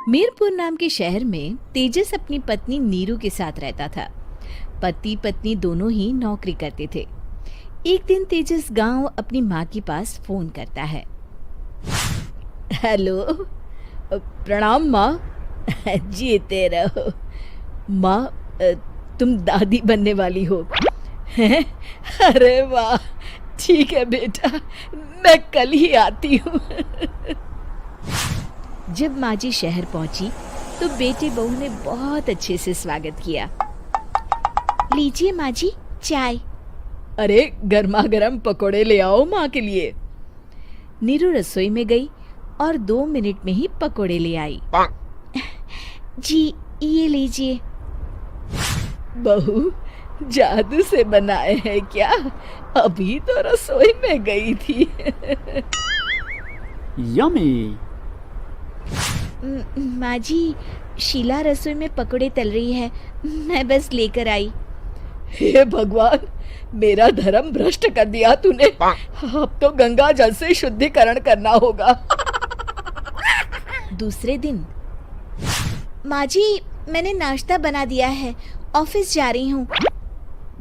मीरपुर नाम के शहर में तेजस अपनी पत्नी नीरू के साथ रहता था। पति पत्नी दोनों ही नौकरी करते थे। एक दिन तेजस गांव अपनी माँ के पास फोन करता है। हेलो, प्रणाम माँ। जीते रहो माँ, तुम दादी बनने वाली हो हैं? अरे वाह, ठीक है बेटा, मैं कल ही आती हूँ। जब माँ जी शहर पहुंची तो बेटे बहू ने बहुत अच्छे से स्वागत किया। लीजिए माँ जी, चाय। अरे गर्मा गर्म पकोड़े ले आओ माँ के लिए। नीरू रसोई में गई और 2 मिनट में ही पकोड़े ले आई। जी ये लीजिए। बहू, जादू से बनाए हैं क्या? अभी तो रसोई में गई थी। यम्मी। माँ जी, शीला रसोई में पकोड़े तल रही है, मैं बस लेकर आई। हे भगवान, मेरा धर्म भ्रष्ट कर दिया तूने। अब तो गंगा जल से शुद्धिकरण करना होगा। दूसरे दिन, माँ जी मैंने नाश्ता बना दिया है, ऑफिस जा रही हूँ।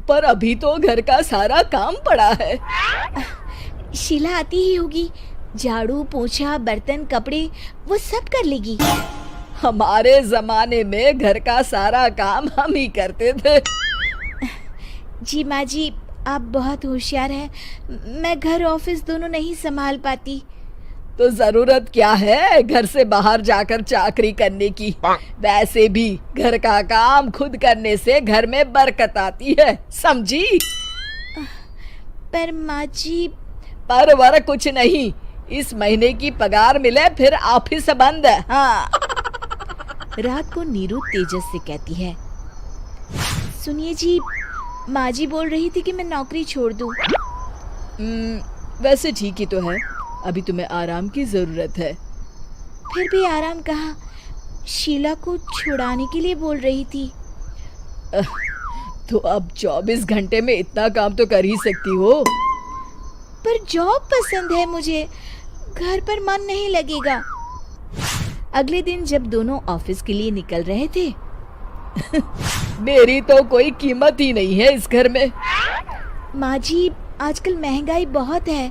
पर अभी तो घर का सारा काम पड़ा है। शीला आती ही होगी, झाड़ू पोछा बर्तन कपड़े वो सब कर लेगी। हमारे जमाने में घर का सारा काम हम ही करते थे। जी माँ जी, आप बहुत होशियार हैं, मैं घर ऑफिस दोनों नहीं संभाल पाती। तो जरूरत क्या है घर से बाहर जाकर चाकरी करने की? वैसे भी घर का काम खुद करने से घर में बरकत आती है, समझी? पर माँ जी। पर वर कुछ नहीं, इस महीने की पगार मिले फिर ऑफिस बंद। हाँ। रात को नीरू तेजस से कहती है, सुनिए जी, माँ जी बोल रही थी कि मैं नौकरी छोड़ दूं। वैसे ठीक ही तो है, अभी तुम्हें आराम की जरूरत है। फिर भी आराम कहाँ, शीला को छुड़ाने के लिए बोल रही थी। तो अब 24 घंटे में इतना काम तो कर ही सकती हो। पर जॉब पसंद है मुझे, घर पर मन नहीं लगेगा। अगले दिन जब दोनों ऑफिस के लिए निकल रहे थे, मेरी तो कोई कीमत ही नहीं है इस घर में। माँ जी, आजकल महंगाई बहुत है,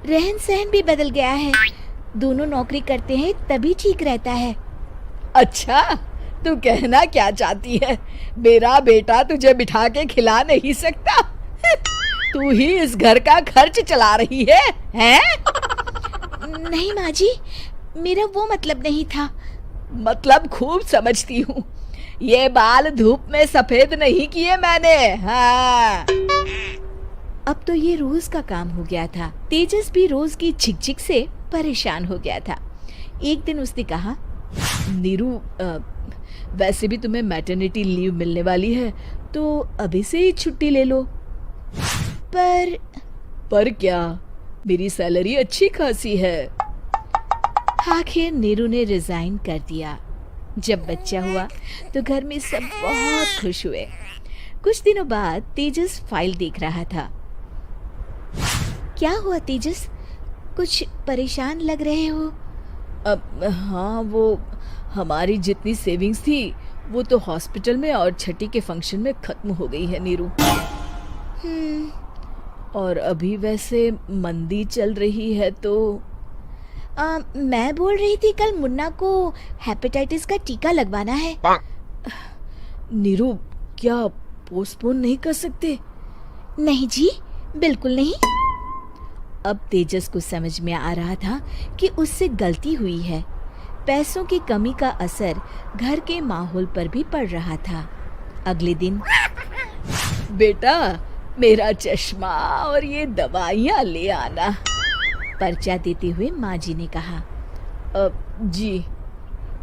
रहन सहन भी बदल गया है, दोनों नौकरी करते हैं तभी ठीक रहता है। अच्छा, तू कहना क्या चाहती है? मेरा बेटा तुझे बिठा के खिला नहीं सकता? तू ही इस घर का खर्च चला रही है, हैं? नहीं माँ जी, मेरा वो मतलब नहीं था। मतलब खूब समझती हूँ, ये बाल धूप में सफेद नहीं किए मैंने। हाँ। अब तो ये रोज का काम हो गया था। तेजस भी रोज की झिकझिक से परेशान हो गया था। एक दिन उसने कहा, नीरू, वैसे भी तुम्हें मैटरनिटी लीव मिलने वाली है, तो अभी से ही छुट्टी ले लो। पर क्या, मेरी सैलरी अच्छी खासी है। आखिर नीरू ने रिजाइन कर दिया। जब बच्चा हुआ तो घर में सब बहुत खुश हुए। कुछ दिनों बाद तेजस फाइल देख रहा था। क्या हुआ तेजस, कुछ परेशान लग रहे हो? हाँ, वो हमारी जितनी सेविंग्स थी वो तो हॉस्पिटल में और छठी के फंक्शन में खत्म हो गई है नीरू। और अभी वैसे मंदी चल रही है तो मैं बोल रही थी कल मुन्ना को हेपेटाइटिस का टीका लगवाना है। नीरू, क्या पोस्टपोन नहीं कर सकते? नहीं जी, बिल्कुल नहीं। अब तेजस को समझ में आ रहा था कि उससे गलती हुई है। पैसों की कमी का असर घर के माहौल पर भी पड़ रहा था। अगले दिन, बेटा मेरा चश्मा और ये दवाइयाँ ले आना, पर्चा देते हुए माँ जी ने कहा। जी।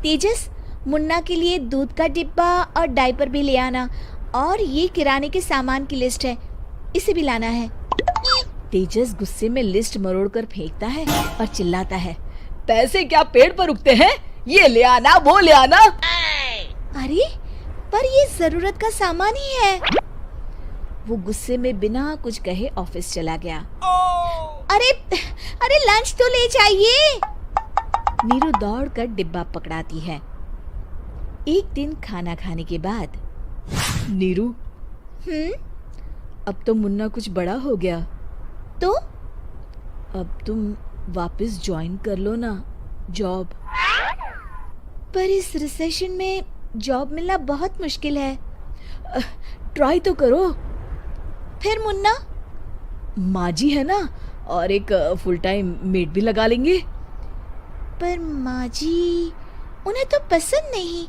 तेजस, मुन्ना के लिए दूध का डिब्बा और डायपर भी ले आना, और ये किराने के सामान की लिस्ट है, इसे भी लाना है। तेजस गुस्से में लिस्ट मरोड़कर फेंकता है और चिल्लाता है, पैसे क्या पेड़ पर उगते हैं? ये ले आना, वो ले आना। अरे पर ये जरूरत का सामान ही है। वो गुस्से में बिना कुछ कहे ऑफिस चला गया। अरे लंच तो ले जाइए। नीरू दौड़कर डिब्बा पकड़ाती है। एक दिन खाना खाने के बाद, नीरू, अब तो मुन्ना कुछ बड़ा हो गया, तो अब तुम वापस ज्वाइन कर लो ना जॉब। पर इस रिसेशन में जॉब मिलना बहुत मुश्किल है। ट्राई तो करो। फिर मुन्ना? माँ जी है ना, और एक फुल टाइम मेड भी लगा लेंगे। पर माँ जी, उन्हें तो पसंद नहीं।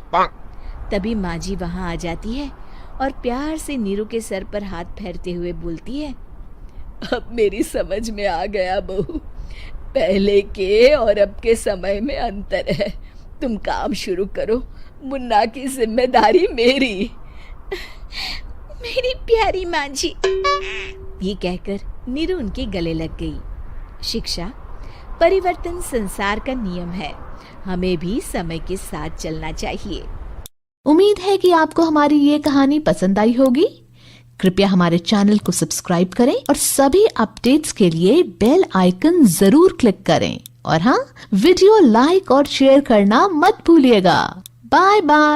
तभी माँ जी वहाँ आ जाती है और प्यार से नीरू के सर पर हाथ फेरते हुए बोलती है, अब मेरी समझ में आ गया बहू, पहले के और अब के समय में अंतर है। तुम काम शुरू करो, मुन्ना की जिम्मेदारी मेरी। मेरी प्यारी माँ जी। ये कहकर नीरू उनके गले लग गई। शिक्षा, परिवर्तन संसार का नियम है, हमें भी समय के साथ चलना चाहिए। उम्मीद है कि आपको हमारी ये कहानी पसंद आई होगी। कृपया हमारे चैनल को सब्सक्राइब करें और सभी अपडेट्स के लिए बेल आइकन जरूर क्लिक करें। और हाँ, वीडियो लाइक और शेयर करना मत भूलिएगा। Bye bye.